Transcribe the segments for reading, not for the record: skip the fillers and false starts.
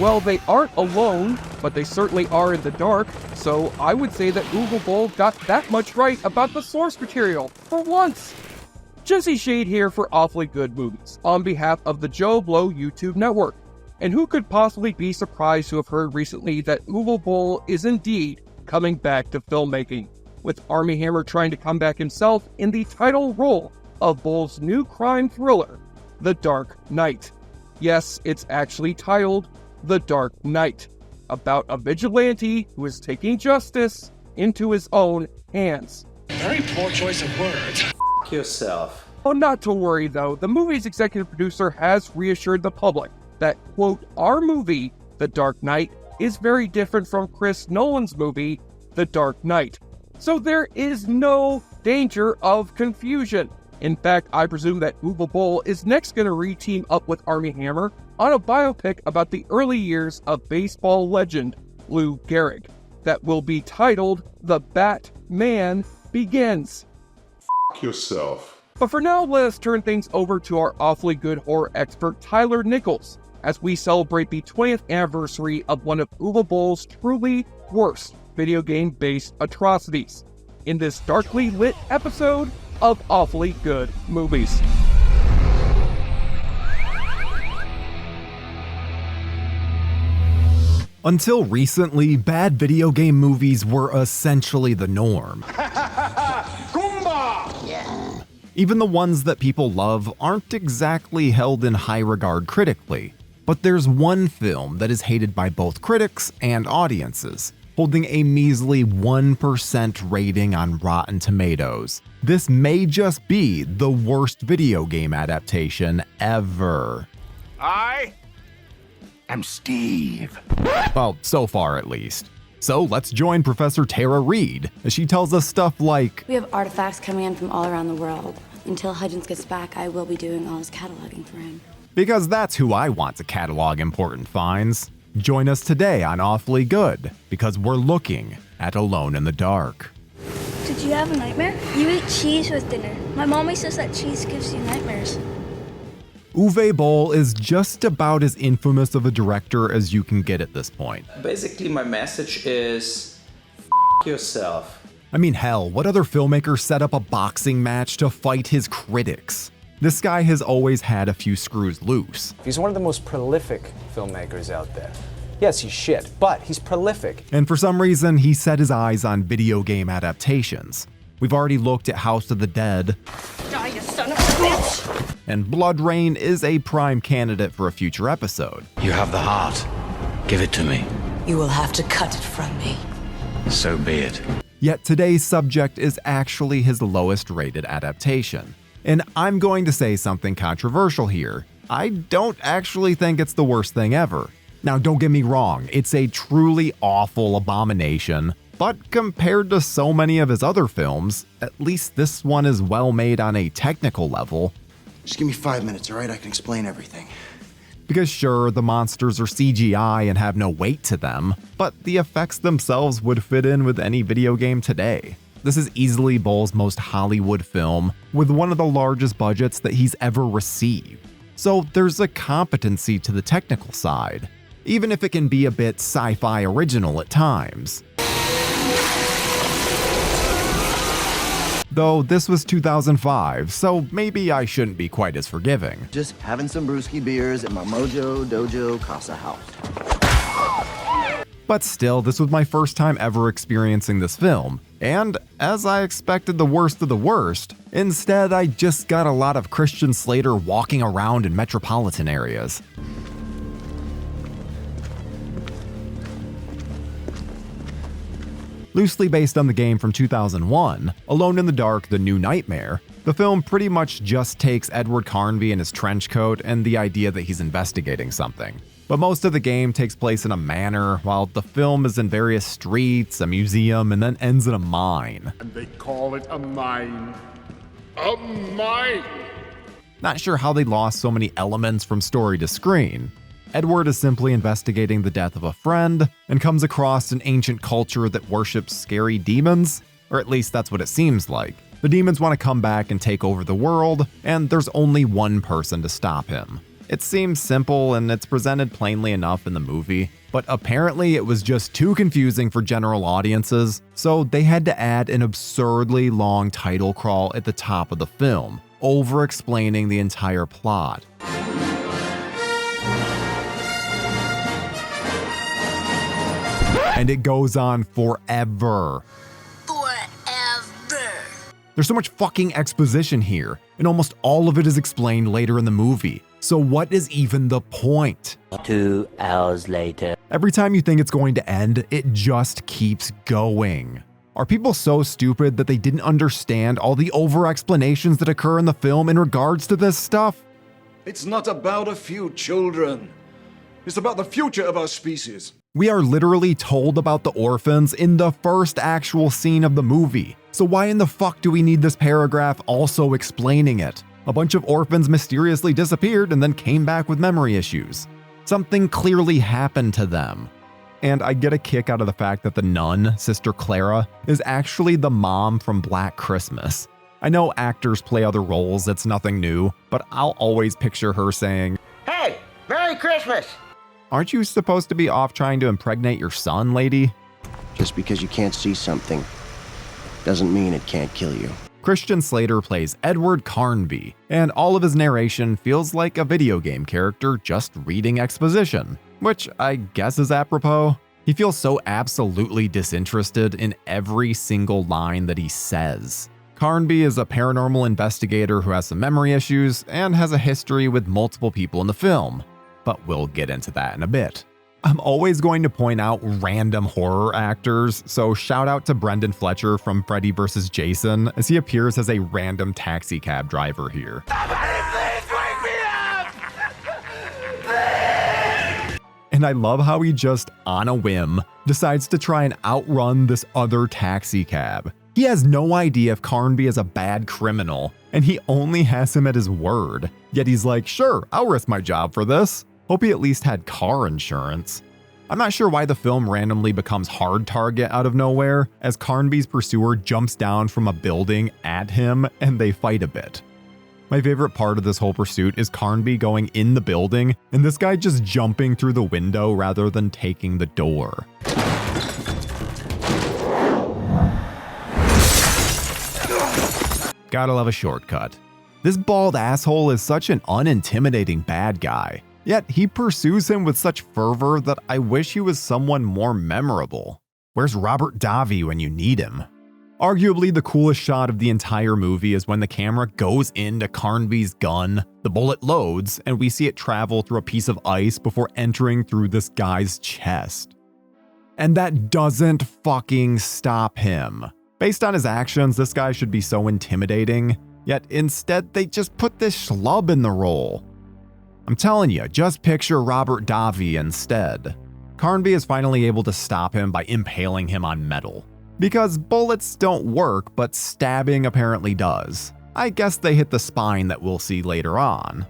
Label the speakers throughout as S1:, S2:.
S1: Well, they aren't alone, but they certainly are in the dark, so I would say that Uwe Boll got that much right about the source material, for once. Jesse Shade here for Awfully Good Movies, on behalf of the JoBlo YouTube network. And who could possibly be surprised to have heard recently that Uwe Boll is indeed coming back to filmmaking, with Armie Hammer trying to come back himself in the title role of Boll's new crime thriller, The Dark Knight. Yes, it's actually titled The Dark Knight, about a vigilante who is taking justice into his own hands.
S2: Very poor choice of words.
S3: F*** yourself.
S1: Oh, not to worry though, the movie's executive producer has reassured the public that, quote, our movie, The Dark Knight, is very different from Chris Nolan's movie, The Dark Knight. So there is no danger of confusion. In fact, I presume that Uwe Boll is next going to re-team up with Armie Hammer on a biopic about the early years of baseball legend Lou Gehrig that will be titled The Batman Begins.
S4: F*** yourself.
S1: But for now, let us turn things over to our awfully good horror expert Tyler Nichols as we celebrate the 20th anniversary of one of Uwe Boll's truly worst video game-based atrocities in this darkly lit episode of Awfully Good Movies.
S5: Until recently, bad video game movies were essentially the norm. Even the ones that people love aren't exactly held in high regard critically. But there's one film that is hated by both critics and audiences, holding a measly 1% rating on Rotten Tomatoes. This may just be the worst video game adaptation ever.
S6: I am Steve.
S5: Well, so far at least. So let's join Professor Tara Reid as she tells us stuff like,
S7: we have artifacts coming in from all around the world. Until Hudgens gets back, I will be doing all his cataloging for him.
S5: Because that's who I want to catalog important finds. Join us today on Awfully Good, because we're looking at Alone in the Dark.
S8: Did you have a nightmare? You eat cheese with dinner. My mommy says that cheese gives you nightmares.
S5: Uwe Boll is just about as infamous of a director as you can get at this point.
S3: Basically, my message is f*** yourself.
S5: I mean, hell, what other filmmaker set up a boxing match to fight his critics? This guy has always had a few screws loose.
S9: He's one of the most prolific filmmakers out there. Yes, he's shit, but he's prolific.
S5: And for some reason, he set his eyes on video game adaptations. We've already looked at House of the Dead.
S8: Die, you son of a bitch!
S5: And Blood Rain is a prime candidate for a future episode.
S6: You have the heart. Give it to me.
S10: You will have to cut it from me.
S6: So be it.
S5: Yet today's subject is actually his lowest rated adaptation. And I'm going to say something controversial here. I don't actually think it's the worst thing ever. Now, don't get me wrong, it's a truly awful abomination, but compared to so many of his other films, at least this one is well made on a technical level.
S11: Just give me 5 minutes, all right? I can explain everything.
S5: Because sure, the monsters are CGI and have no weight to them, but the effects themselves would fit in with any video game today. This is easily Boll's most Hollywood film, with one of the largest budgets that he's ever received. So there's a competency to the technical side, even if it can be a bit sci-fi original at times. Though this was 2005, so maybe I shouldn't be quite as forgiving.
S11: Just having some brewski beers at my Mojo Dojo Casa house.
S5: But still, this was my first time ever experiencing this film, and as I expected the worst of the worst, instead I just got a lot of Christian Slater walking around in metropolitan areas. Loosely based on the game from 2001, Alone in the Dark: The New Nightmare, the film pretty much just takes Edward Carnby in his trench coat and the idea that he's investigating something. But most of the game takes place in a manor, while the film is in various streets, a museum, and then ends in a mine.
S4: And they call it a mine. A mine!
S5: Not sure how they lost so many elements from story to screen. Edward is simply investigating the death of a friend and comes across an ancient culture that worships scary demons, or at least that's what it seems like. The demons want to come back and take over the world, and there's only one person to stop him. It seems simple and it's presented plainly enough in the movie, but apparently it was just too confusing for general audiences, so they had to add an absurdly long title crawl at the top of the film, over-explaining the entire plot. And it goes on forever. There's so much fucking exposition here, and almost all of it is explained later in the movie. So what is even the point?
S12: 2 hours later.
S5: Every time you think it's going to end, it just keeps going. Are people so stupid that they didn't understand all the over-explanations that occur in the film in regards to this stuff?
S13: It's not about a few children. It's about the future of our species.
S5: We are literally told about the orphans in the first actual scene of the movie. So why in the fuck do we need this paragraph also explaining it? A bunch of orphans mysteriously disappeared and then came back with memory issues. Something clearly happened to them. And I get a kick out of the fact that the nun, Sister Clara, is actually the mom from Black Christmas. I know actors play other roles, it's nothing new, but I'll always picture her saying,
S12: "Hey, Merry Christmas!"
S5: "Aren't you supposed to be off trying to impregnate your son, lady?"
S11: Just because you can't see something doesn't mean it can't kill you.
S5: Christian Slater plays Edward Carnby, and all of his narration feels like a video game character just reading exposition, which I guess is apropos. He feels so absolutely disinterested in every single line that he says. Carnby is a paranormal investigator who has some memory issues and has a history with multiple people in the film, but we'll get into that in a bit. I'm always going to point out random horror actors, so shout out to Brendan Fletcher from Freddy vs. Jason as he appears as a random taxi cab driver here.
S12: Somebody please wake me up!
S5: And I love how he just, on a whim, decides to try and outrun this other taxi cab. He has no idea if Carnby is a bad criminal, and he only has him at his word. Yet he's like, sure, I'll risk my job for this. Hope he at least had car insurance. I'm not sure why the film randomly becomes hard target out of nowhere, as Carnby's pursuer jumps down from a building at him and they fight a bit. My favorite part of this whole pursuit is Carnby going in the building and this guy just jumping through the window rather than taking the door. Gotta love a shortcut. This bald asshole is such an unintimidating bad guy. Yet he pursues him with such fervor that I wish he was someone more memorable. Where's Robert Davi when you need him? Arguably the coolest shot of the entire movie is when the camera goes into Carnby's gun, the bullet loads, and we see it travel through a piece of ice before entering through this guy's chest. And that doesn't fucking stop him. Based on his actions, this guy should be so intimidating, yet instead they just put this schlub in the role. I'm telling you, just picture Robert Davi instead. Carnby is finally able to stop him by impaling him on metal. Because bullets don't work, but stabbing apparently does. I guess they hit the spine that we'll see later on.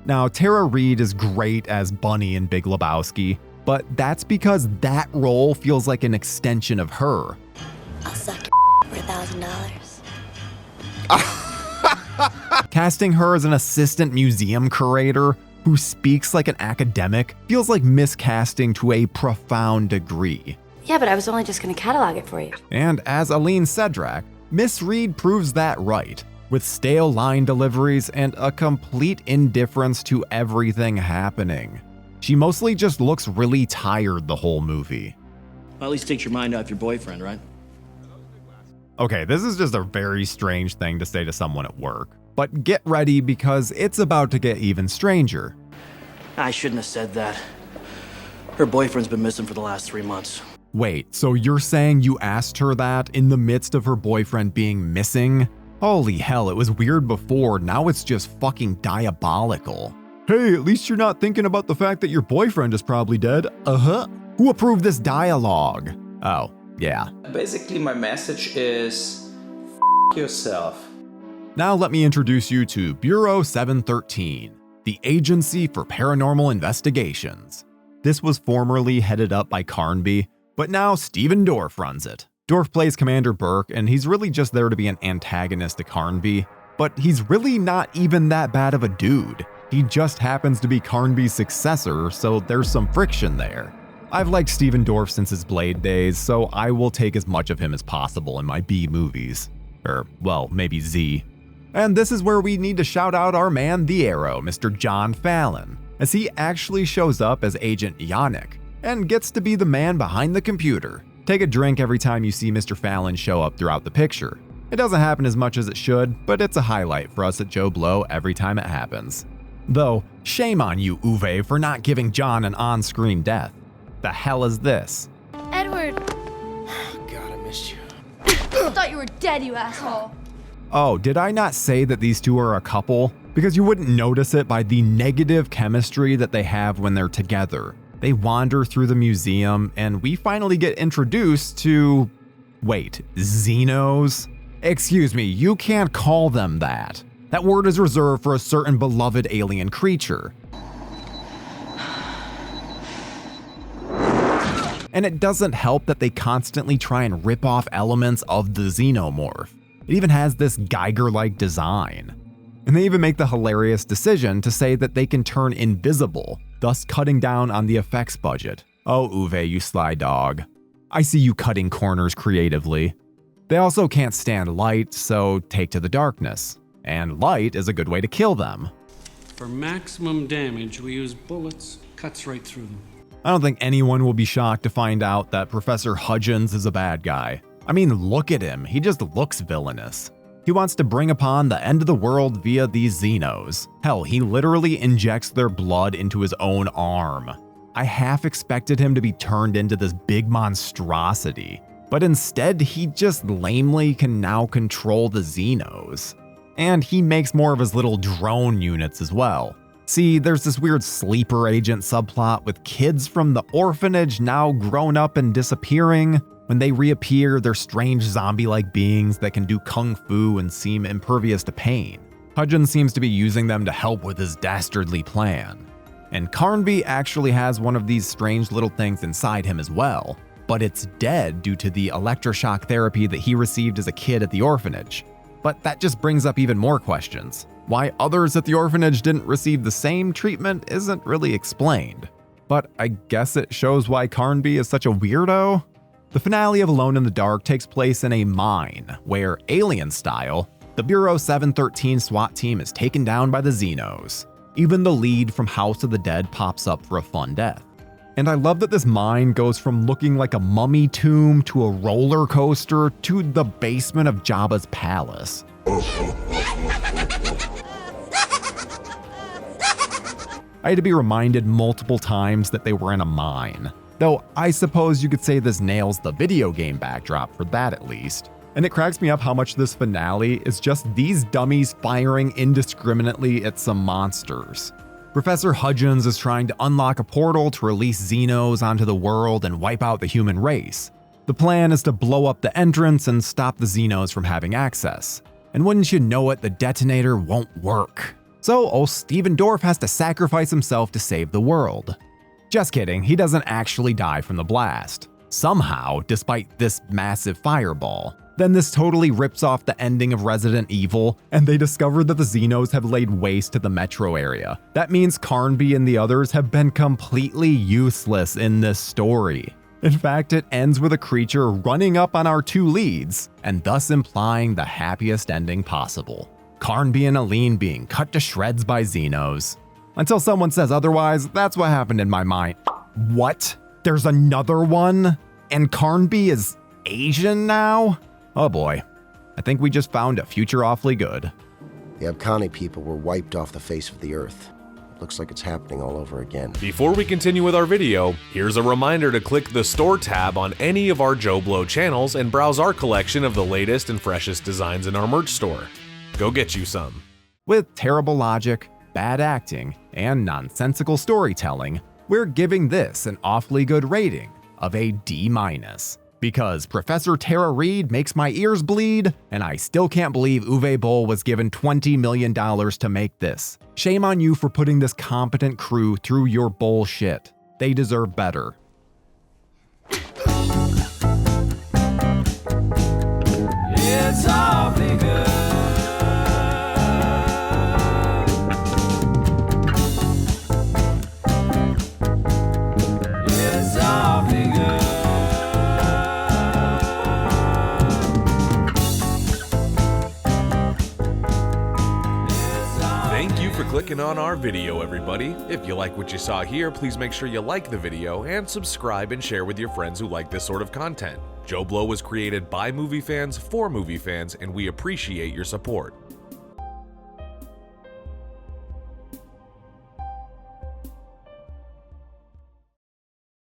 S5: Now, Tara Reid is great as Bunny in Big Lebowski, but that's because that role feels like an extension of her.
S7: I'll suck your for $1,000.
S5: Casting her as an assistant museum curator who speaks like an academic feels like miscasting to a profound degree.
S7: Yeah, but I was only just gonna catalog it for you.
S5: And as Aline Cedrak, Miss Reid proves that right, with stale line deliveries and a complete indifference to everything happening. She mostly just looks really tired the whole movie.
S14: Well, at least takes your mind off your boyfriend, right?
S5: Okay, this is just a very strange thing to say to someone at work. But get ready because it's about to get even stranger.
S14: I shouldn't have said that. Her boyfriend's been missing for the last 3 months.
S5: Wait, so you're saying you asked her that in the midst of her boyfriend being missing? Holy hell, it was weird before, now it's just fucking diabolical. Hey, at least you're not thinking about the fact that your boyfriend is probably dead. Who approved this dialogue? Oh, yeah.
S3: Basically, my message is f yourself.
S5: Now let me introduce you to Bureau 713, the Agency for Paranormal Investigations. This was formerly headed up by Carnby, but now Stephen Dorff runs it. Dorff plays Commander Burke, and he's really just there to be an antagonist to Carnby, but he's really not even that bad of a dude. He just happens to be Carnby's successor, so there's some friction there. I've liked Stephen Dorff since his Blade days, so I will take as much of him as possible in my B movies. Or, well, maybe Z. And this is where we need to shout out our man the Arrow, Mr. John Fallon, as he actually shows up as Agent Yannick, and gets to be the man behind the computer. Take a drink every time you see Mr. Fallon show up throughout the picture. It doesn't happen as much as it should, but it's a highlight for us at JoBlo every time it happens. Though, shame on you, Uwe, for not giving John an on-screen death. The hell is this?
S8: Edward.
S9: God, I missed you.
S8: I thought you were dead, you asshole.
S5: Oh, did I not say that these two are a couple? Because you wouldn't notice it by the negative chemistry that they have when they're together. They wander through the museum, and we finally get introduced to... Wait, Xenos? Excuse me, you can't call them that. That word is reserved for a certain beloved alien creature. And it doesn't help that they constantly try and rip off elements of the xenomorph. It even has this Geiger-like design. And they even make the hilarious decision to say that they can turn invisible, thus cutting down on the effects budget. Oh, Uwe, you sly dog. I see you cutting corners creatively. They also can't stand light, so take to the darkness. And light is a good way to kill them.
S15: For maximum damage, we use bullets. Cuts right through them.
S5: I don't think anyone will be shocked to find out that Professor Hudgens is a bad guy. I mean, look at him, he just looks villainous. He wants to bring upon the end of the world via these Xenos. Hell, he literally injects their blood into his own arm. I half expected him to be turned into this big monstrosity, but instead he just lamely can now control the Xenos. And he makes more of his little drone units as well. See, there's this weird sleeper agent subplot with kids from the orphanage now grown up and disappearing. When they reappear, they're strange zombie-like beings that can do kung fu and seem impervious to pain. Hudgens seems to be using them to help with his dastardly plan. And Carnby actually has one of these strange little things inside him as well, but it's dead due to the electroshock therapy that he received as a kid at the orphanage. But that just brings up even more questions. Why others at the orphanage didn't receive the same treatment isn't really explained. But I guess it shows why Carnby is such a weirdo? The finale of Alone in the Dark takes place in a mine, where, alien style, the Bureau 713 SWAT team is taken down by the Xenos. Even the lead from House of the Dead pops up for a fun death. And I love that this mine goes from looking like a mummy tomb to a roller coaster to the basement of Jabba's palace. I had to be reminded multiple times that they were in a mine. Though I suppose you could say this nails the video game backdrop for that at least. And it cracks me up how much this finale is just these dummies firing indiscriminately at some monsters. Professor Hudgens is trying to unlock a portal to release Xenos onto the world and wipe out the human race. The plan is to blow up the entrance and stop the Xenos from having access. And wouldn't you know it, the detonator won't work. So old Stephen Dorff has to sacrifice himself to save the world. Just kidding, he doesn't actually die from the blast. Somehow, despite this massive fireball. Then this totally rips off the ending of Resident Evil, and they discover that the Xenos have laid waste to the metro area. That means Carnby and the others have been completely useless in this story. In fact, it ends with a creature running up on our two leads, and thus implying the happiest ending possible. Carnby and Aline being cut to shreds by Xenos. Until someone says otherwise, that's what happened in my mind. What? There's another one? And Carnby is Asian now? Oh boy, I think we just found a future awfully good.
S11: The Abkhani people were wiped off the face of the earth. Looks like it's happening all over again.
S16: Before we continue with our video, here's a reminder to click the store tab on any of our JoBlo channels and browse our collection of the latest and freshest designs in our merch store. Go get you some.
S5: With terrible logic, bad acting, and nonsensical storytelling, we're giving this an awfully good rating of a D-. Because Professor Tara Reid makes my ears bleed, and I still can't believe Uwe Boll was given $20 million to make this. Shame on you for putting this competent crew through your bullshit. They deserve better.
S17: It's awfully good.
S16: clicking on our video, everybody. If you like what you saw here, please make sure you like the video and subscribe and share with your friends who like this sort of content. JoBlo was created by movie fans for movie fans, and we appreciate your support.